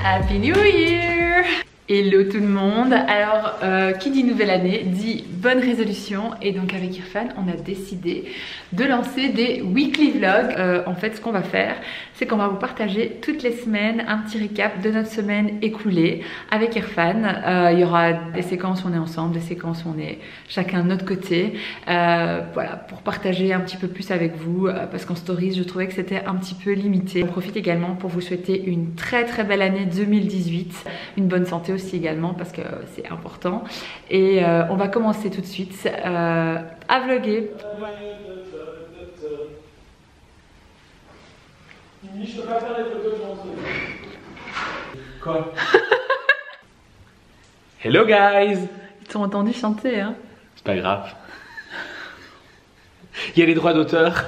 Happy New Year! Hello tout le monde. Alors qui dit nouvelle année dit bonne résolution, et donc avec Irfan on a décidé de lancer des weekly vlogs. En fait ce qu'on va faire c'est qu'on va vous partager toutes les semaines un petit récap de notre semaine écoulée avec Irfan. Il y aura des séquences où on est ensemble, des séquences où on est chacun de notre côté, voilà, pour partager un petit peu plus avec vous, parce qu'en stories je trouvais que c'était un petit peu limité. On profite également pour vous souhaiter une très belle année 2018, une bonne santé aussi également parce que c'est important, et on va commencer tout de suite à vlogger. Je peux pas faire les photos de mon truc. Quoi? Hello guys! Ils t'ont entendu chanter hein? C'est pas grave. Il y a les droits d'auteur.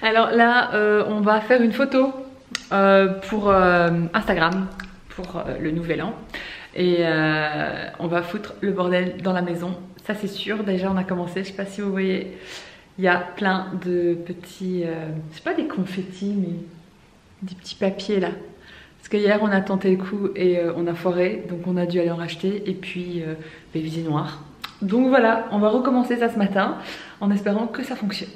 Alors là on va faire une photo pour Instagram pour le nouvel an. Et on va foutre le bordel dans la maison, ça c'est sûr. Déjà on a commencé, je sais pas si vous voyez, il y a plein de petits, c'est pas des confettis mais des petits papiers là. Parce que hier on a tenté le coup et on a foiré, donc on a dû aller en racheter. Et puis les visées noires. Donc voilà, on va recommencer ça ce matin en espérant que ça fonctionne.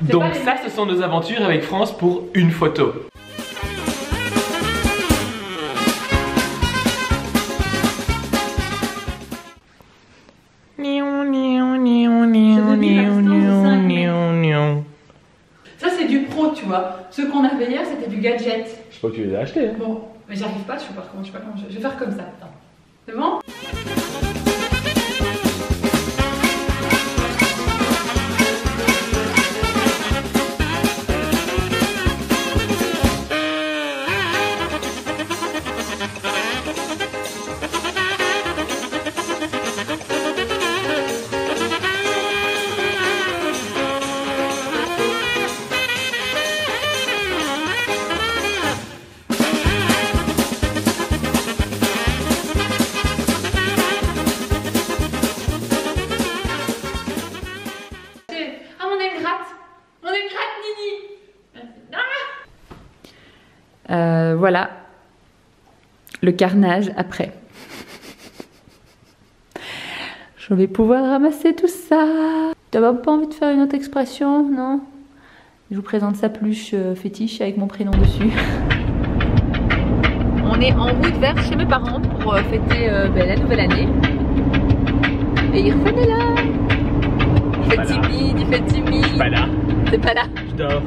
Donc ça, ce sont nos aventures avec France pour une photo. Ça c'est du pro, tu vois. Ce qu'on avait hier c'était du gadget. Je sais pas que tu les as achetés. Hein. Bon, mais j'arrive pas, je sais pas comment je vais faire comme ça. Attends. C'est bon? Voilà le carnage après. Je vais pouvoir ramasser tout ça. T'as pas envie de faire une autre expression, non? Je vous présente sa peluche fétiche avec mon prénom dessus. On est en route vers chez mes parents pour fêter la nouvelle année. Et Irfan est là. Il fait timide, il fait timide. Je suis pas là. T'es pas là? Je dors.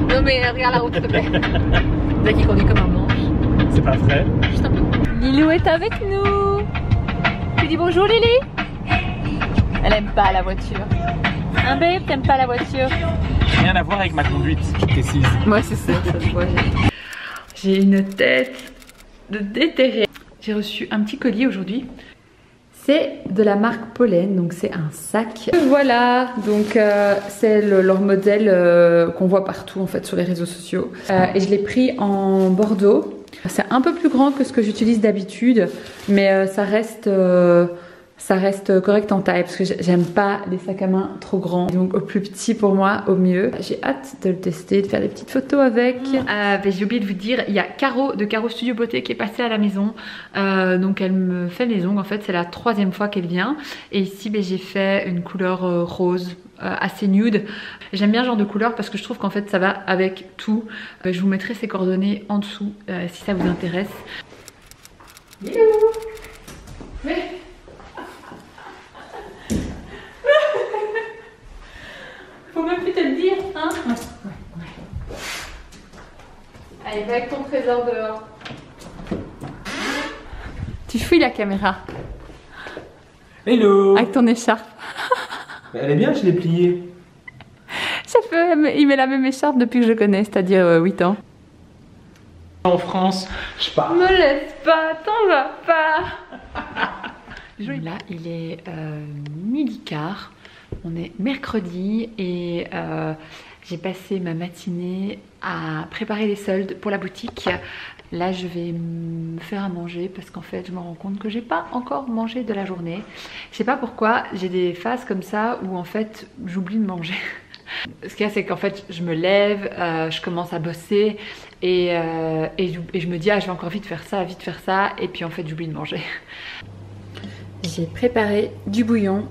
Non mais regarde la route s'il te plaît. Là qui conduit comme un manche. C'est pas vrai. Juste un peu. Lilou est avec nous. Tu dis bonjour Lily? Elle aime pas la voiture. Hein babe, t'aimes pas la voiture? Rien à voir avec ma conduite, je précise. Moi c'est ça, ça se voit. J'ai une tête de déterré. J'ai reçu un petit colis aujourd'hui. C'est de la marque Pollen, donc c'est un sac. Voilà, donc c'est leur modèle qu'on voit partout en fait sur les réseaux sociaux. Et je l'ai pris en Bordeaux. C'est un peu plus grand que ce que j'utilise d'habitude, mais ça reste correct en taille parce que j'aime pas les sacs à main trop grands. Donc au plus petit pour moi, au mieux. J'ai hâte de le tester, de faire des petites photos avec. J'ai oublié de vous dire, il y a Caro de Caro Studio Beauté qui est passée à la maison. Donc elle me fait les ongles, en fait c'est la 3e fois qu'elle vient. Et ici j'ai fait une couleur rose. Assez nude. J'aime bien ce genre de couleur parce que je trouve qu'en fait ça va avec tout. Je vous mettrai ses coordonnées en dessous si ça vous intéresse. Hello. Mais... Faut même plus te le dire, hein? Ouais. Allez, va avec ton trésor dehors. Tu fouilles la caméra. Hello. Avec ton écharpe. Elle est bien, je l'ai pliée. Il met la même écharpe depuis que je connais, c'est-à-dire 8 ans. En France, je pars. Me laisse pas, t'en vas pas. Là, il est 12h15. On est mercredi et j'ai passé ma matinée à préparer les soldes pour la boutique. Là je vais me faire à manger parce qu'en fait je me rends compte que j'ai pas encore mangé de la journée. Je sais pas pourquoi, j'ai des phases comme ça où en fait j'oublie de manger. Ce qu'il y a, c'est qu'en fait je me lève, je commence à bosser et je me dis ah je vais encore vite faire ça et puis en fait j'oublie de manger. J'ai préparé du bouillon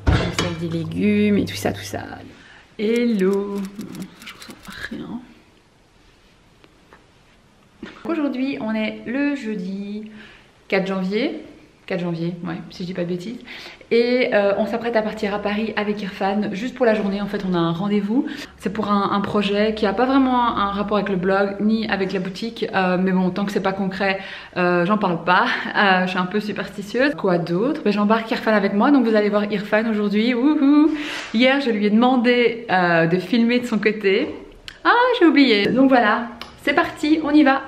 avec des légumes et tout ça. Hello, je ressens rien. Aujourd'hui on est le jeudi 4 janvier, ouais, si je dis pas de bêtises. Et on s'apprête à partir à Paris avec Irfan, juste pour la journée. En fait on a un rendez-vous. C'est pour un projet qui a pas vraiment un rapport avec le blog, ni avec la boutique. Mais bon, tant que c'est pas concret, j'en parle pas. Je suis un peu superstitieuse. Quoi d'autre? J'embarque Irfan avec moi, donc vous allez voir Irfan aujourd'hui. Hier je lui ai demandé de filmer de son côté. Ah, j'ai oublié. Donc voilà, c'est parti, on y va.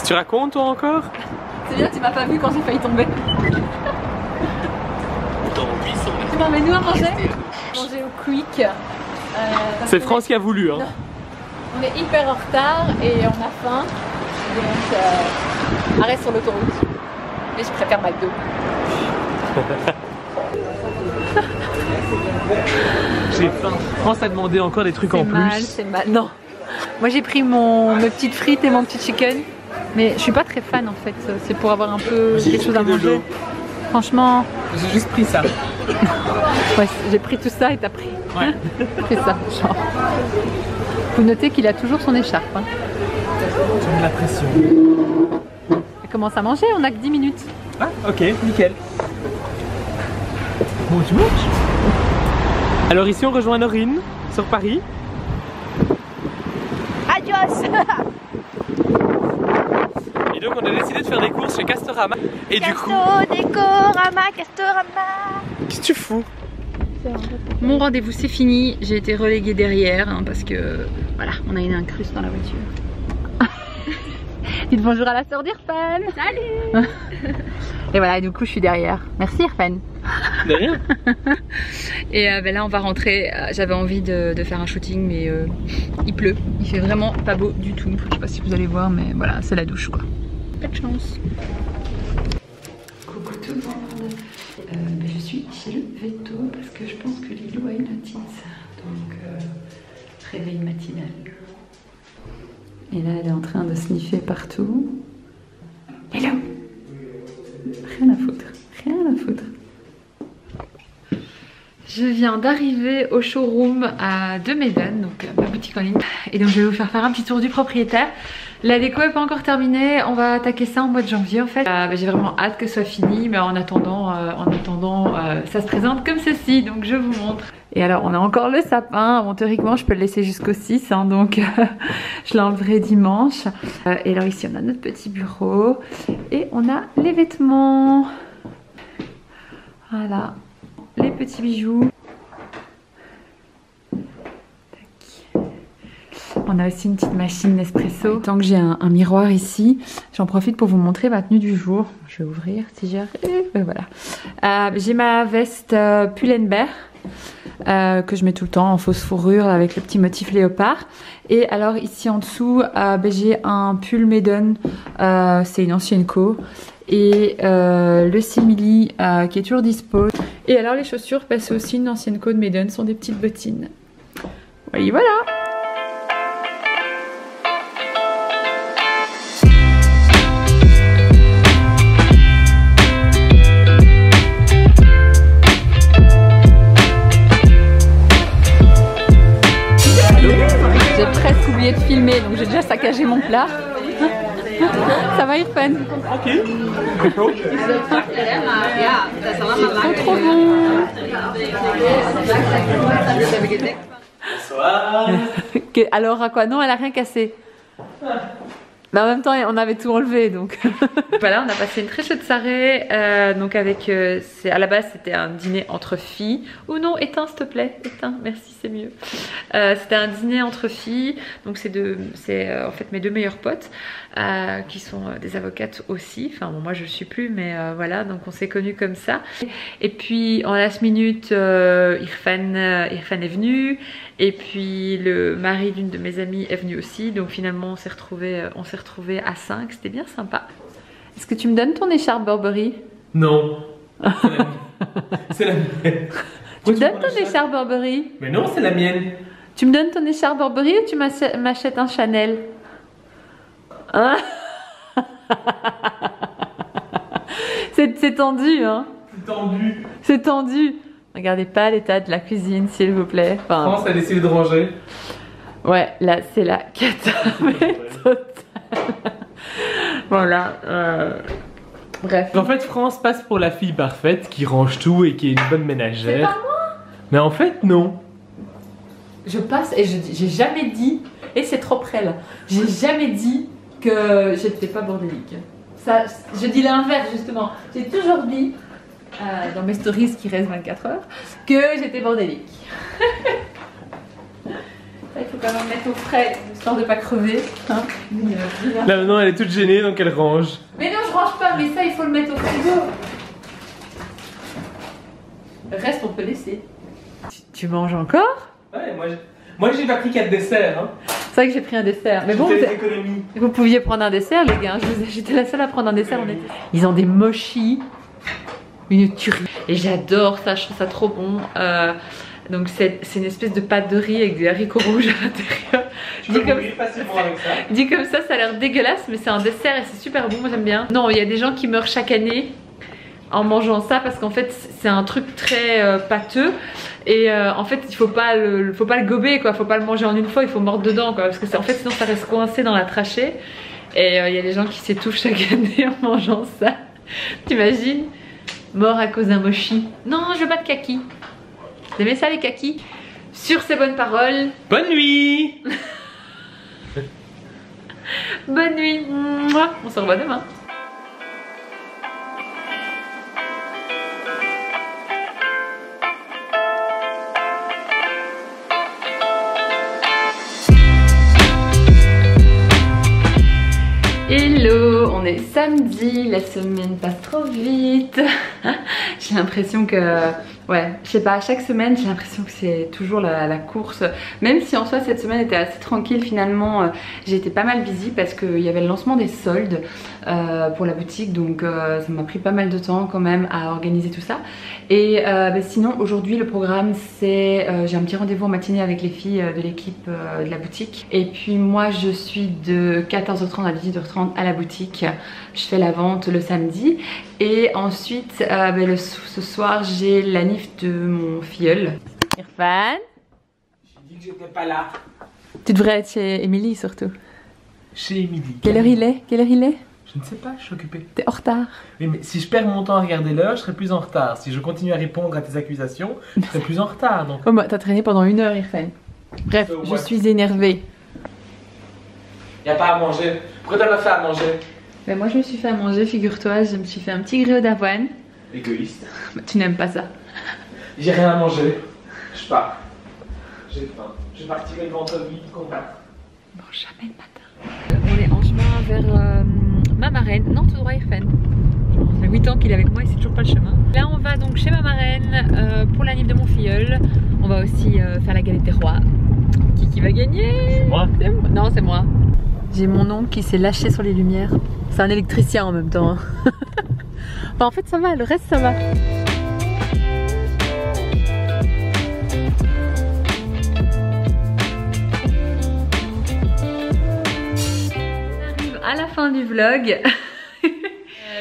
Tu racontes toi encore? C'est bien, tu m'as pas vu quand j'ai failli tomber. Tu m'emmènes nous à manger? Manger au Quick. C'est France qui a voulu. Hein. On est hyper en retard et on a faim. Donc arrête sur l'autoroute. Mais je préfère McDo. J'ai faim. France a demandé encore des trucs en plus. C'est mal. Non. Moi j'ai pris mes petites frites et mon petit chicken. Mais je suis pas très fan en fait, c'est pour avoir un peu quelque chose à manger. Franchement... J'ai juste pris ça. Ouais, j'ai pris tout ça et t'as pris. Ouais. C'est ça, genre. Vous notez qu'il a toujours son écharpe. Hein. J'ai de la pression. On commence à manger, on a que 10 minutes. Ah, ok, nickel. Bon, tu manges. Alors ici on rejoint Norine, sur Paris. Adios. Et donc on a décidé de faire des courses chez Castorama. Et du coup... Castorama. Qu'est-ce que tu fous? Mon rendez-vous c'est fini, j'ai été reléguée derrière hein, parce que voilà, on a une incruste dans la voiture. Dites bonjour à la sœur d'Irfan. Salut. Et voilà, et du coup je suis derrière. Merci Irfan. De rien. Et là on va rentrer, j'avais envie de faire un shooting mais il pleut, il fait vraiment pas beau du tout. Je sais pas si vous allez voir mais voilà, c'est la douche quoi. Pas de chance. Coucou tout le monde. Je suis chez le veto parce que je pense que Lilo a une otite. Donc réveil matinal. Et là elle est en train de sniffer partout. Hello. Rien à foutre, rien à foutre. Je viens d'arriver au showroom de Maiden, donc ma boutique en ligne. Et donc je vais vous faire un petit tour du propriétaire. La déco n'est pas encore terminée, on va attaquer ça en mois de janvier en fait. J'ai vraiment hâte que ce soit fini, mais en attendant, ça se présente comme ceci, donc je vous montre. Et alors on a encore le sapin, bon théoriquement je peux le laisser jusqu'au 6, hein, donc je l'enlèverai dimanche. Et alors ici on a notre petit bureau et on a les vêtements. Voilà. Les petits bijoux. Tac. On a aussi une petite machine Nespresso. Tant que j'ai un miroir ici, j'en profite pour vous montrer ma tenue du jour. Je vais ouvrir si j'arrive. Voilà. J'ai ma veste Pull&Bear que je mets tout le temps en fausse fourrure avec le petit motif léopard. Et alors ici en dessous, j'ai un pull Maiden. C'est une ancienne co. Et le simili qui est toujours dispo. Et alors les chaussures, c'est aussi une ancienne co de Maiden, sont des petites bottines. Voilà. J'ai presque oublié de filmer, donc j'ai déjà saccagé mon plat. Ça va Irfan? Ok. C'est chaud. C'est trop bon. Bonsoir. Alors à quoi? Non, elle a rien cassé. Mais en même temps, on avait tout enlevé, donc. Voilà, on a passé une très chouette soirée. Donc avec, à la base, c'était un dîner entre filles. Ou non, éteins s'il te plaît, éteins. Merci, c'est mieux. C'était un dîner entre filles. Donc c'est en fait mes deux meilleures potes qui sont des avocates aussi. Enfin bon, moi je le suis plus, mais voilà. Donc on s'est connus comme ça. Et puis en last minute, Irfan est venu. Et puis le mari d'une de mes amies est venu aussi. Donc finalement on s'est retrouvés à 5. C'était bien sympa. Est-ce que tu me donnes ton écharpe Burberry? Non. C'est la mienne. Tu me donnes ton écharpe Burberry? Mais non, c'est la mienne. Tu me donnes ton écharpe Burberry ou tu m'achètes un Chanel? Hein? C'est tendu, hein? C'est tendu. C'est tendu. Regardez pas l'état de la cuisine, s'il vous plaît. Enfin, France a décidé de ranger. ouais, là, c'est la cata totale. Voilà. Bref. En fait, France passe pour la fille parfaite qui range tout et qui est une bonne ménagère. C'est pas moi. Mais en fait, non. Je passe et j'ai jamais dit, et c'est trop près là, j'ai jamais dit que j'étais pas bordélique. Ça, je dis l'inverse justement. J'ai toujours dit, dans mes stories qui restent 24 heures, que j'étais bordélique. Il faut quand même mettre au frais, histoire de pas crever. Hein. Là maintenant, elle est toute gênée, donc elle range. Mais non, je range pas, mais ça, il faut le mettre au frigo. Le reste, on peut laisser. Tu manges encore? Ouais, moi j'ai pas pris 4 desserts. Hein. C'est vrai que j'ai pris un dessert. Mais bon, vous pouviez prendre un dessert, les gars. J'étais la seule à prendre un dessert. Ils ont des mochis. Une tuerie. Et j'adore ça, je trouve ça trop bon. Donc c'est une espèce de pâte de riz avec des haricots rouges à l'intérieur. Dit comme ça, ça a l'air dégueulasse, mais c'est un dessert et c'est super bon, moi j'aime bien. Non, il y a des gens qui meurent chaque année en mangeant ça parce qu'en fait c'est un truc très pâteux et en fait il faut pas le gober quoi, faut pas le manger en une fois, il faut mordre dedans quoi, parce que en fait sinon ça reste coincé dans la trachée et il y a des gens qui s'étouffent chaque année en mangeant ça. T'imagines? Mort à cause d'un mochi. Non, je veux pas de kaki. Vous aimez ça les kakis? Sur ces bonnes paroles, bonne nuit. bonne nuit. Mouah. On se revoit demain. Hello, on est samedi, la semaine passe trop vite. J'ai l'impression que, ouais, je sais pas, chaque semaine j'ai l'impression que c'est toujours la course. Même si en soi cette semaine était assez tranquille finalement, j'ai été pas mal busy parce qu'il y avait le lancement des soldes pour la boutique. Donc ça m'a pris pas mal de temps quand même à organiser tout ça. Et sinon aujourd'hui le programme c'est, j'ai un petit rendez-vous en matinée avec les filles de l'équipe de la boutique. Et puis moi je suis de 14h30 à 18h30 à la boutique. Je fais la vente le samedi et ensuite ce soir j'ai la nif de mon filleul. Irfan, J'ai dit que j'étais pas là. tu devrais être chez Émilie surtout. Chez Émilie. Quelle heure il est? Quelle heure il est? Je ne sais pas, je suis occupé. T'es en retard. Oui, mais si je perds mon temps à regarder l'heure, je serai plus en retard. Si je continue à répondre à tes accusations, je serai plus en retard. Donc. Oh bah t'as traîné pendant 1 heure Irfan. Bref, je suis énervée. Y a pas à manger. Pourquoi t'as pas fait à manger? Mais moi je me suis fait à manger, figure-toi, je me suis fait un petit grillot d'avoine. Égoïste. Bah, tu n'aimes pas ça. J'ai rien à manger. Je pars. J'ai faim. Je vais partir le ventre vide combattre. Bon, jamais le matin. On est en chemin vers ma marraine. Non, tout droit Irfan. Ça fait 8 ans qu'il est avec moi et c'est toujours pas le chemin. Là on va donc chez ma marraine pour la nif de mon filleul. On va aussi faire la galette des rois. Qui va gagner? C'est moi. Non, c'est moi. J'ai mon oncle qui s'est lâché sur les lumières. C'est un électricien en même temps. Enfin, en fait ça va, le reste ça va. On arrive à la fin du vlog.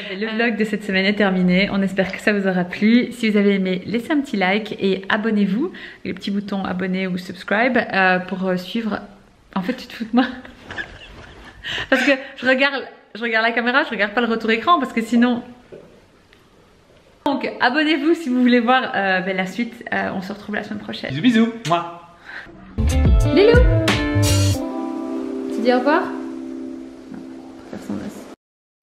Le vlog de cette semaine est terminé. On espère que ça vous aura plu. Si vous avez aimé, laissez un petit like et abonnez-vous. Le petit bouton abonner ou subscribe pour suivre. En fait, tu te fous de moi? Parce que je regarde la caméra, je regarde pas le retour écran parce que sinon. Donc abonnez-vous si vous voulez voir la suite. On se retrouve la semaine prochaine. Bisous bisous. Moi. Lilou, tu dis au revoir?